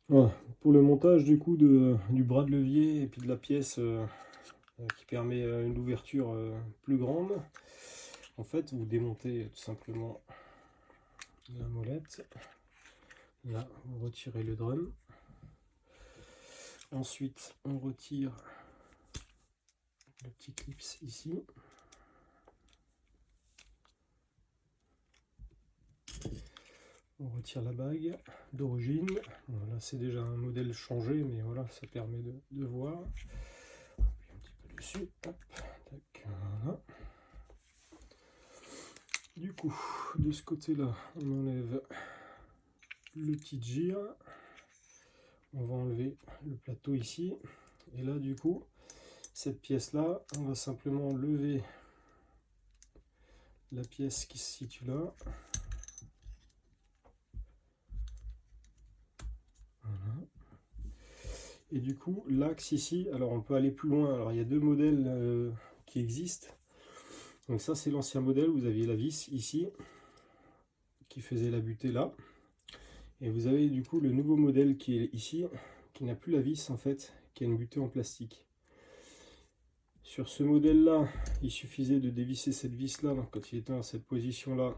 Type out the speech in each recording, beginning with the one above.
Voilà. Pour le montage du coup du bras de levier et puis de la pièce qui permet une ouverture plus grande, en fait vous démontez tout simplement la molette. Là vous retirez le drum. Ensuite on retire le petit clips ici. On retire la bague d'origine. Voilà, c'est déjà un modèle changé, mais voilà, ça permet de voir. Un petit peu dessus. Hop, tac, voilà. Du coup, de ce côté-là, on enlève le petit gire. On va enlever le plateau ici. Et là, du coup, cette pièce-là, on va simplement lever la pièce qui se situe là. Et du coup, l'axe ici, alors on peut aller plus loin. Alors il y a deux modèles qui existent. Donc ça c'est l'ancien modèle, vous aviez la vis ici, qui faisait la butée là. Et vous avez du coup le nouveau modèle qui est ici, qui n'a plus la vis en fait, qui a une butée en plastique. Sur ce modèle là, il suffisait de dévisser cette vis là, donc quand il était dans cette position là,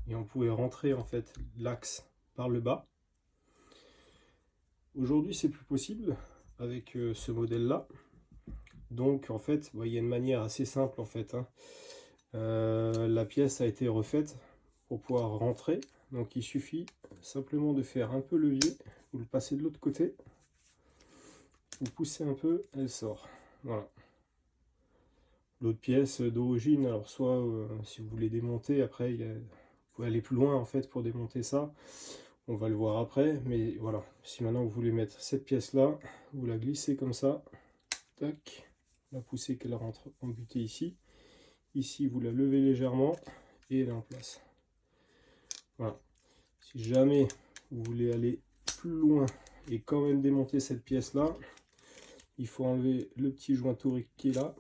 et on pouvait rentrer en fait l'axe par le bas. Aujourd'hui c'est plus possible avec ce modèle là. Donc en fait, il y a une manière assez simple en fait. La pièce a été refaite pour pouvoir rentrer. Donc il suffit simplement de faire un peu levier, vous le passez de l'autre côté, vous poussez un peu, elle sort. Voilà. L'autre pièce d'origine, alors soit si vous voulez démonter, après vous pouvez aller plus loin en fait pour démonter ça. On va le voir après, mais voilà. Si maintenant vous voulez mettre cette pièce là, vous la glissez comme ça, tac, la poussez qu'elle rentre en butée ici. Ici vous la levez légèrement et elle est en place. Voilà. Si jamais vous voulez aller plus loin et quand même démonter cette pièce là, il faut enlever le petit joint torique qui est là.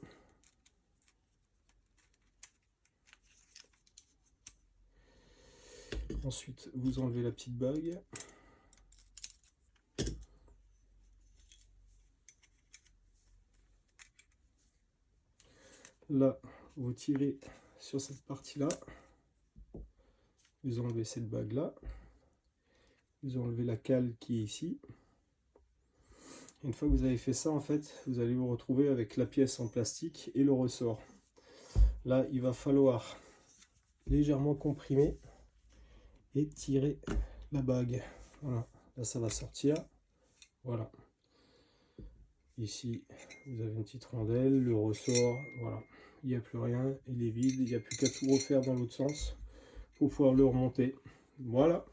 Ensuite vous enlevez la petite bague. Là vous tirez sur cette partie là, vous enlevez cette bague là, vous enlevez la cale qui est ici. Une fois que vous avez fait ça, en fait, vous allez vous retrouver avec la pièce en plastique et le ressort. Là, il va falloir légèrement comprimer et tirer la bague. Voilà, là ça va sortir. Voilà. Ici, vous avez une petite rondelle, le ressort, voilà. Il n'y a plus rien, il est vide, il n'y a plus qu'à tout refaire dans l'autre sens pour pouvoir le remonter. Voilà.